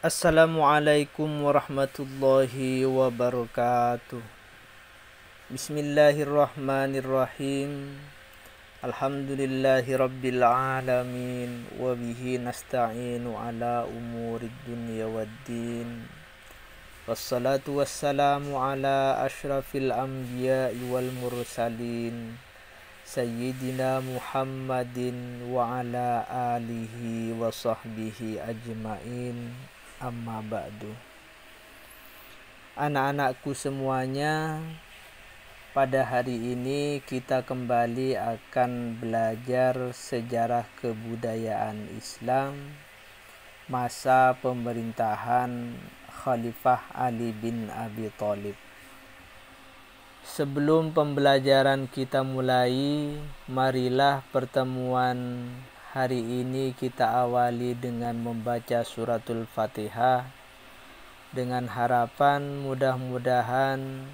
Assalamualaikum warahmatullahi wabarakatuh. Bismillahirrahmanirrahim. Alhamdulillahi rabbil alamin. Wabihi nasta'inu ala umurid dunya waddin. Wassalatu wassalamu ala ashrafil anbiya'i wal mursalin, Sayyidina Muhammadin wa ala alihi wa sahbihi ajma'in. Amma ba'du. Anak-anakku semuanya, pada hari ini kita kembali akan belajar sejarah kebudayaan Islam masa pemerintahan Khalifah Ali bin Abi Thalib. Sebelum pembelajaran kita mulai, marilah pertemuan hari ini kita awali dengan membaca suratul Fatihah, dengan harapan mudah-mudahan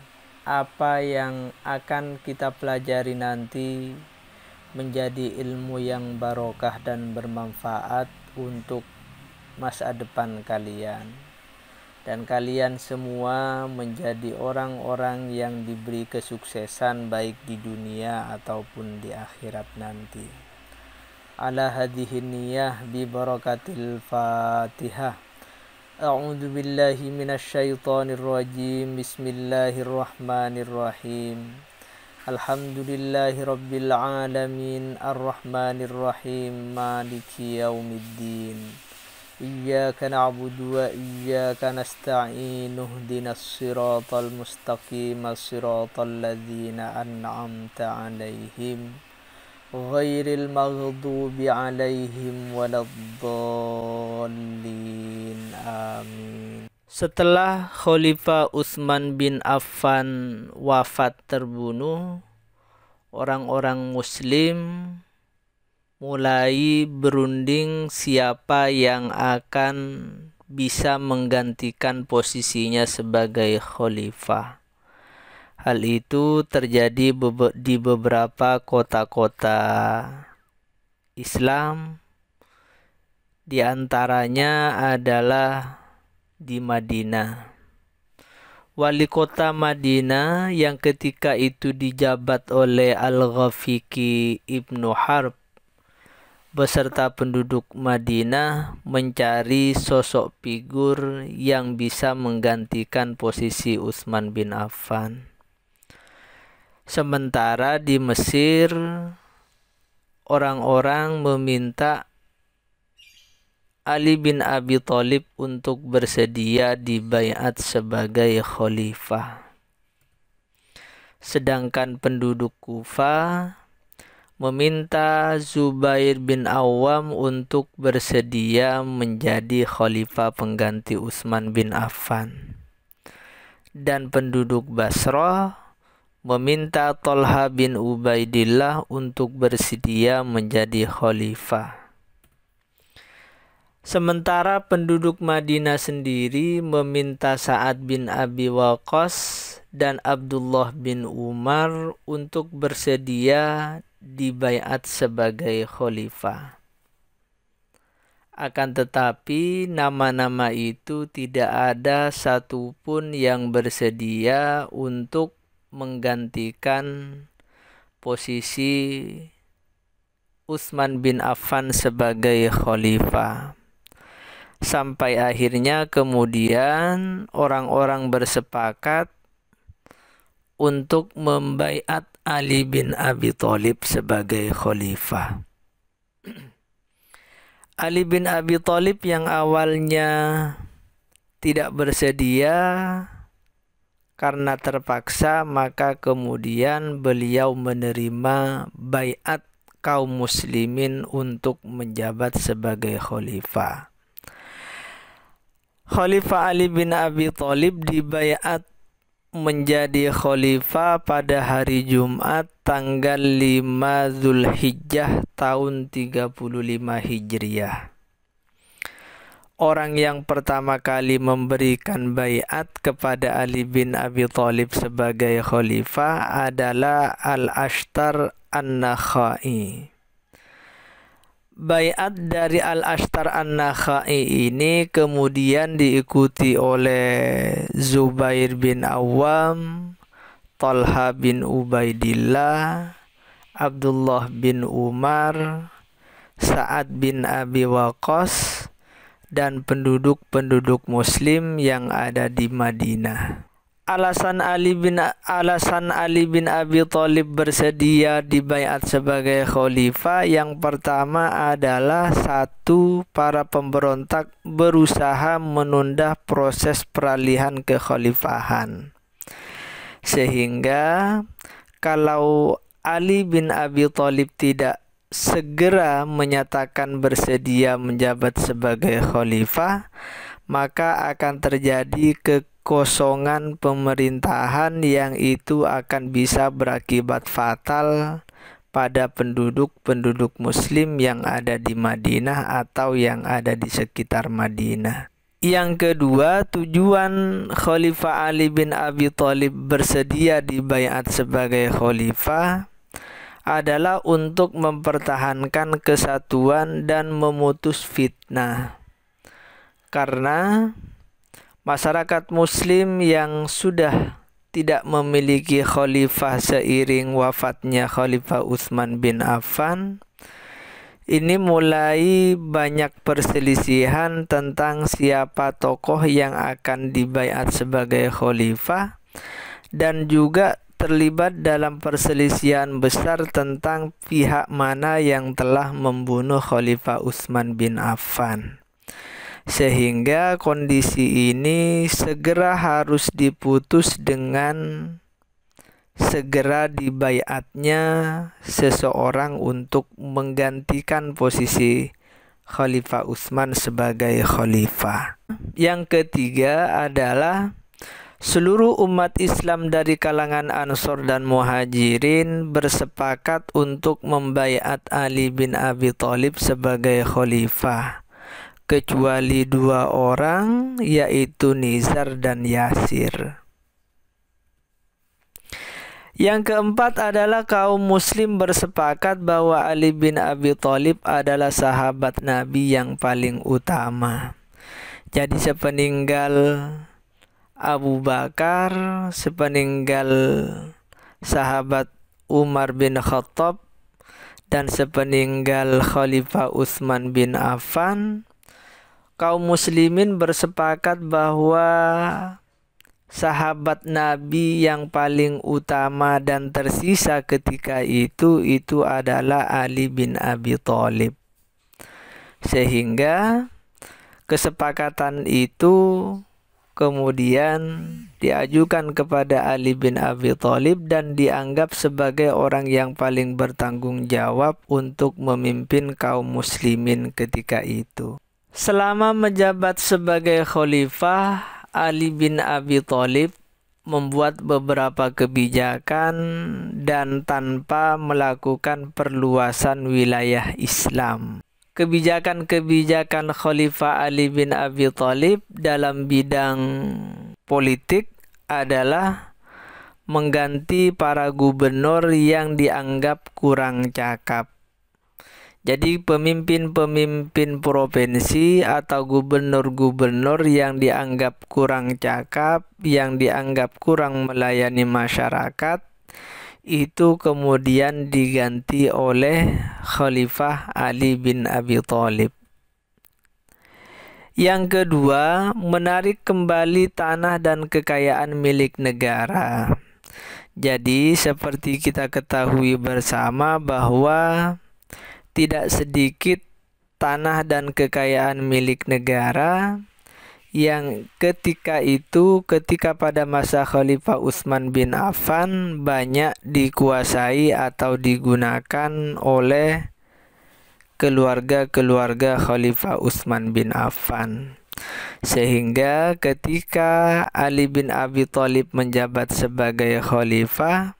apa yang akan kita pelajari nanti menjadi ilmu yang barokah dan bermanfaat untuk masa depan kalian, dan kalian semua menjadi orang-orang yang diberi kesuksesan baik di dunia ataupun di akhirat nanti. Ala hadhihi niyah bi barakatil Fatihah. A'udzu billahi minasyaitonir rajim. Bismillahirrahmanirrahim. Alhamdulillahi rabbil alamin, arrahmanir rahim, maliki yaumiddin. Iyyaka na'budu wa iyyaka nasta'in. Ihdinas siratal mustaqim, siratal ladzina an'amta 'alaihim ghairil maghdubi 'alaihim waladdallin. Amin. Setelah Khalifah Utsman bin Affan wafat terbunuh, orang-orang muslim mulai berunding siapa yang akan bisa menggantikan posisinya sebagai khalifah. Hal itu terjadi di beberapa kota-kota Islam, di antaranya adalah di Madinah. Wali kota Madinah yang ketika itu dijabat oleh Al-Ghafiqi Ibnu Harb beserta penduduk Madinah mencari sosok figur yang bisa menggantikan posisi Utsman bin Affan. Sementara di Mesir, orang-orang meminta Ali bin Abi Thalib untuk bersedia dibaiat sebagai khalifah. Sedangkan penduduk Kufah meminta Zubair bin Awam untuk bersedia menjadi khalifah pengganti Utsman bin Affan. Dan penduduk Basrah meminta Thalha bin Ubaidillah untuk bersedia menjadi khalifah. Sementara penduduk Madinah sendiri meminta Sa'ad bin Abi Waqqas dan Abdullah bin Umar untuk bersedia dibaiat sebagai khalifah. Akan tetapi nama-nama itu tidak ada satupun yang bersedia untuk menggantikan posisi Utsman bin Affan sebagai khalifah. Sampai akhirnya kemudian orang-orang bersepakat untuk membaiat Ali bin Abi Thalib sebagai khalifah. Ali bin Abi Thalib yang awalnya tidak bersedia karena terpaksa, maka kemudian beliau menerima baiat kaum muslimin untuk menjabat sebagai khalifah. Khalifah Ali bin Abi Thalib dibaiat menjadi khalifah pada hari Jumat tanggal 5 Zulhijjah tahun 35 Hijriah. Orang yang pertama kali memberikan baiat kepada Ali bin Abi Thalib sebagai khalifah adalah Al-Ashtar An-Nakhai. Baiat dari Al-Ashtar An-Nakhai ini kemudian diikuti oleh Zubair bin Awam, Talha bin Ubaidillah, Abdullah bin Umar, Sa'ad bin Abi Waqqas, dan penduduk-penduduk muslim yang ada di Madinah. Alasan Ali bin Abi Thalib bersedia dibaiat sebagai khalifah yang pertama adalah satu, para pemberontak berusaha menunda proses peralihan kekhalifahan. Sehingga kalau Ali bin Abi Thalib tidak segera menyatakan bersedia menjabat sebagai khalifah, maka akan terjadi kekosongan pemerintahan yang itu akan bisa berakibat fatal pada penduduk-penduduk muslim yang ada di Madinah atau yang ada di sekitar Madinah. Yang kedua, tujuan Khalifah Ali bin Abi Thalib bersedia dibaiat sebagai khalifah adalah untuk mempertahankan kesatuan dan memutus fitnah. Karena masyarakat muslim yang sudah tidak memiliki khalifah seiring wafatnya Khalifah Utsman bin Affan, ini mulai banyak perselisihan tentang siapa tokoh yang akan dibaiat sebagai khalifah, dan juga terlibat dalam perselisihan besar tentang pihak mana yang telah membunuh Khalifah Utsman bin Affan. Sehingga kondisi ini segera harus diputus dengan segera dibaiatnya seseorang untuk menggantikan posisi Khalifah Utsman sebagai khalifah. Yang ketiga adalah seluruh umat Islam dari kalangan Ansor dan Muhajirin bersepakat untuk membaiat Ali bin Abi Thalib sebagai khalifah, kecuali dua orang, yaitu Nizar dan Yasir. Yang keempat adalah kaum muslim bersepakat bahwa Ali bin Abi Thalib adalah sahabat Nabi yang paling utama. Jadi sepeninggal Abu Bakar, sepeninggal sahabat Umar bin Khattab, dan sepeninggal Khalifah Utsman bin Affan, kaum muslimin bersepakat bahwa sahabat Nabi yang paling utama dan tersisa ketika itu adalah Ali bin Abi Thalib. Sehingga kesepakatan itu kemudian diajukan kepada Ali bin Abi Thalib dan dianggap sebagai orang yang paling bertanggung jawab untuk memimpin kaum muslimin ketika itu. Selama menjabat sebagai khalifah, Ali bin Abi Thalib membuat beberapa kebijakan dan tanpa melakukan perluasan wilayah Islam. Kebijakan-kebijakan Khalifah Ali bin Abi Thalib dalam bidang politik adalah mengganti para gubernur yang dianggap kurang cakap. Jadi pemimpin-pemimpin provinsi atau gubernur-gubernur yang dianggap kurang cakap, yang dianggap kurang melayani masyarakat, itu kemudian diganti oleh Khalifah Ali bin Abi Thalib. Yang kedua, menarik kembali tanah dan kekayaan milik negara. Jadi seperti kita ketahui bersama bahwa tidak sedikit tanah dan kekayaan milik negara yang ketika pada masa Khalifah Utsman bin Affan banyak dikuasai atau digunakan oleh keluarga-keluarga Khalifah Utsman bin Affan. Sehingga ketika Ali bin Abi Thalib menjabat sebagai khalifah,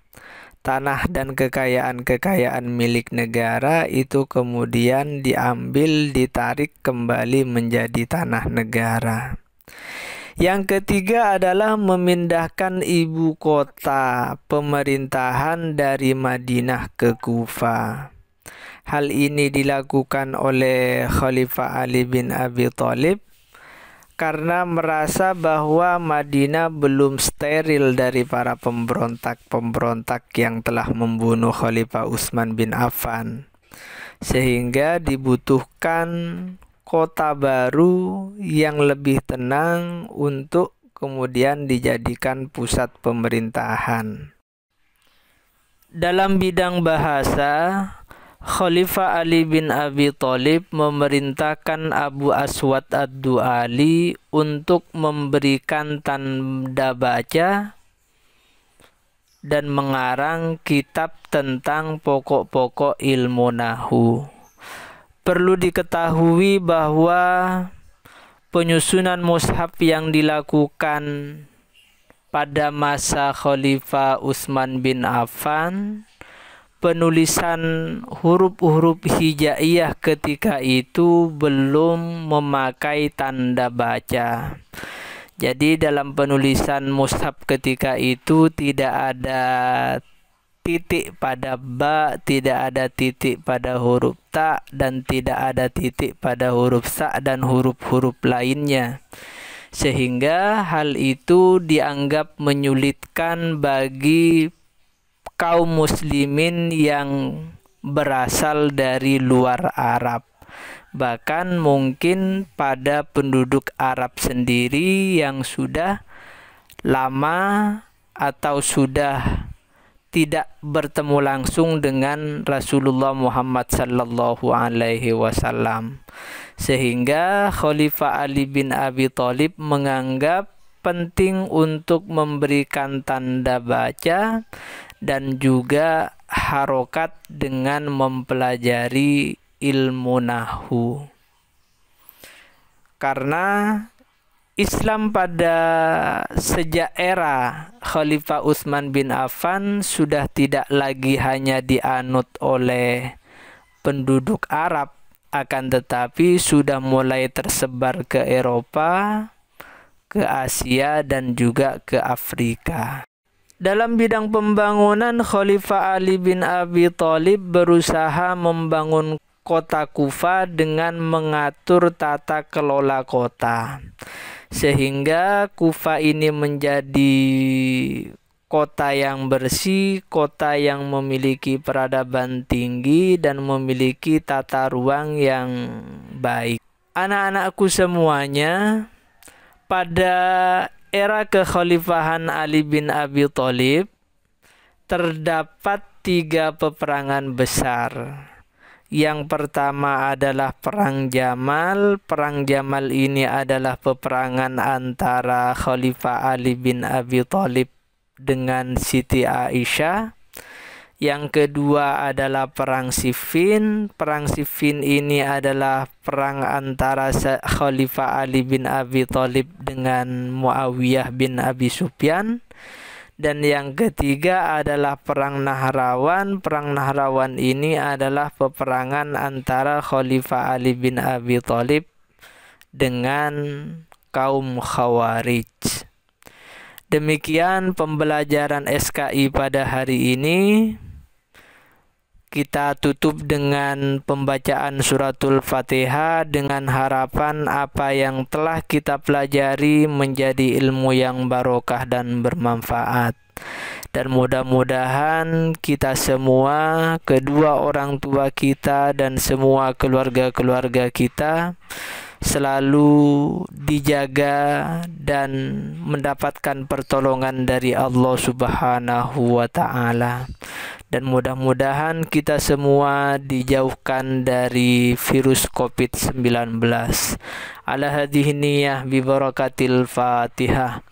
tanah dan kekayaan-kekayaan milik negara itu kemudian ditarik kembali menjadi tanah negara. Yang ketiga adalah memindahkan ibu kota pemerintahan dari Madinah ke Kufah. hal ini dilakukan oleh Khalifah Ali bin Abi Thalib karena merasa bahwa Madinah belum steril dari para pemberontak-pemberontak yang telah membunuh Khalifah Utsman bin Affan, sehingga dibutuhkan kota baru yang lebih tenang untuk kemudian dijadikan pusat pemerintahan. Dalam bidang bahasa, Khalifah Ali bin Abi Thalib memerintahkan Abu Aswad ad-Du'ali untuk memberikan tanda baca dan mengarang kitab tentang pokok-pokok ilmu nahwu. Perlu diketahui bahwa penyusunan mushaf yang dilakukan pada masa Khalifah Utsman bin Affan, penulisan huruf-huruf hijaiyah ketika itu belum memakai tanda baca. Jadi dalam penulisan mushaf ketika itu tidak ada titik pada ba, tidak ada titik pada huruf ta, dan tidak ada titik pada huruf sa dan huruf-huruf lainnya. Sehingga hal itu dianggap menyulitkan bagi kaum muslimin yang berasal dari luar Arab. Bahkan mungkin pada penduduk Arab sendiri yang sudah lama atau sudah tidak bertemu langsung dengan Rasulullah Muhammad sallallahu alaihi wasallam. Sehingga Khalifah Ali bin Abi Thalib menganggap penting untuk memberikan tanda baca dan juga harokat dengan mempelajari ilmu nahwu. Karena Islam pada sejak era Khalifah Utsman bin Affan sudah tidak lagi hanya dianut oleh penduduk Arab, akan tetapi sudah mulai tersebar ke Eropa, ke Asia, dan juga ke Afrika. Dalam bidang pembangunan, Khalifah Ali bin Abi Thalib berusaha membangun kota Kufa dengan mengatur tata kelola kota, sehingga Kufa ini menjadi kota yang bersih, kota yang memiliki peradaban tinggi dan memiliki tata ruang yang baik. Anak-anakku semuanya, pada era kekhalifahan Ali bin Abi Thalib terdapat 3 peperangan besar. Yang pertama adalah Perang Jamal. Perang Jamal ini adalah peperangan antara Khalifah Ali bin Abi Thalib dengan Siti Aisyah. Yang kedua adalah Perang Siffin. Perang Siffin ini adalah perang antara Khalifah Ali bin Abi Thalib dengan Muawiyah bin Abi Sufyan. Dan yang ketiga adalah Perang Nahrawan. Perang Nahrawan ini adalah peperangan antara Khalifah Ali bin Abi Thalib dengan kaum Khawarij. Demikian pembelajaran SKI pada hari ini. Kita tutup dengan pembacaan suratul Fatihah dengan harapan apa yang telah kita pelajari menjadi ilmu yang barokah dan bermanfaat. Dan mudah-mudahan kita semua, kedua orang tua kita dan semua keluarga-keluarga kita selalu dijaga dan mendapatkan pertolongan dari Allah Subhanahu wa Ta'ala. Dan mudah-mudahan kita semua dijauhkan dari virus COVID-19. Ala hadhihi niyyah bi barakatil Fatihah.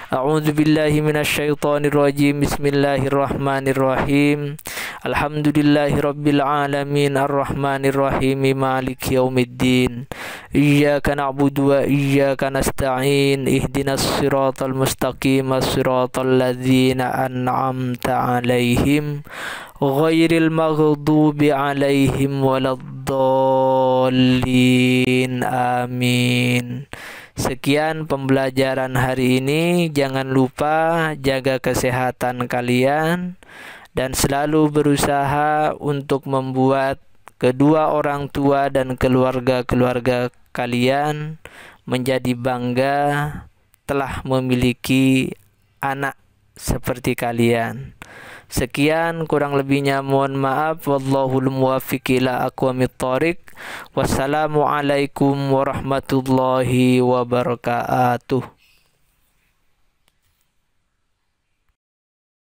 A'udzu billahi minasyaitonir rajim. Bismillahirrahmanirrahim. Alhamdulillahi rabbil alamin arrahmanir rahim maliki yaumiddin. Iyyaka na'budu wa iyyaka nasta'in. Ihdinas siratal mustaqim, siratal ladzina an'amta 'alaihim ghairil maghdubi 'alaihim waladdallin. Amin. Sekian pembelajaran hari ini. Jangan lupa jaga kesehatan kalian dan selalu berusaha untuk membuat kedua orang tua dan keluarga-keluarga kalian menjadi bangga telah memiliki anak seperti kalian. Sekian, kurang lebihnya mohon maaf. Wallahul muwaffiq ila aqwamit thoriq. Wassalamualaikum warahmatullahi wabarakatuh.